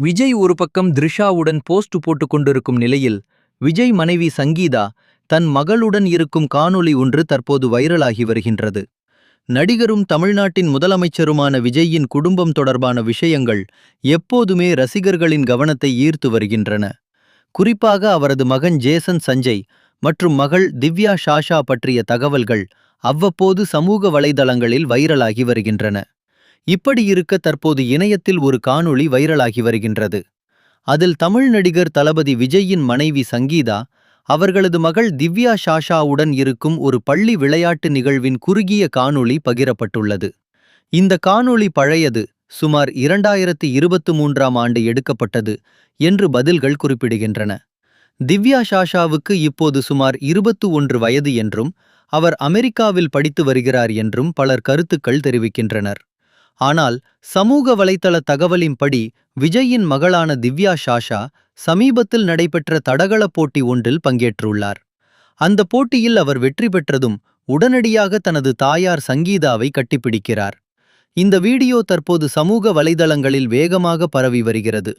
விஜய் ஒரு பக்கம் த்ரிஷாவுடன் போஸ்ட் போட்டுக் கொண்டிருக்கும் நிலையில், விஜய் மனைவி சங்கீதா தன் மகளுடன் இருக்கும் காணொளி ஒன்று தற்போது வைரலாகி வருகின்றது. நடிகரும் தமிழ்நாட்டின் முதலமைச்சருமான விஜய்யின் குடும்பம் தொடர்பான விஷயங்கள் எப்போதுமே ரசிகர்களின் கவனத்தை ஈர்த்து வருகின்றன. குறிப்பாக அவரது மகன் ஜேசன் சஞ்சய் மற்றும் மகள் திவ்யா ஷாஷா பற்றிய தகவல்கள் அவ்வப்போது சமூக வலைதளங்களில் வைரலாகி வருகின்றன. இப்படி இருக்க தற்போது இணையத்தில் ஒரு காணொளி வைரலாகி வருகின்றது. அதில் தமிழ் நடிகர் தளபதி விஜய்யின் மனைவி சங்கீதா அவர்களது மகள் திவ்யா ஷாஷாவுடன் இருக்கும் ஒரு பள்ளி விளையாட்டு நிகழ்வின் குறுகிய காணொளி பகிரப்பட்டுள்ளது. இந்த காணொளி பழையது, சுமார் 2023ஆம் ஆண்டு எடுக்கப்பட்டது என்று பதில்கள் குறிப்பிடுகின்றன. திவ்யா ஷாஷாவுக்கு இப்போது சுமார் 21 வயது என்றும் அவர் அமெரிக்காவில் படித்து வருகிறார் என்றும் பலர் கருத்துக்கள் தெரிவிக்கின்றனர். ஆனால் சமூக வலைத்தள தகவலின்படி விஜய்யின் மகளான திவ்யா ஷாஷா சமீபத்தில் நடைபெற்ற தடகள போட்டி ஒன்றில் பங்கேற்றுள்ளார். அந்த போட்டியில் அவர் வெற்றி பெற்றதும் உடனடியாக தனது தாயார் சங்கீதாவை கட்டிப்பிடிக்கிறார். இந்த வீடியோ தற்போது சமூக வலைதளங்களில் வேகமாக பரவி வருகிறது.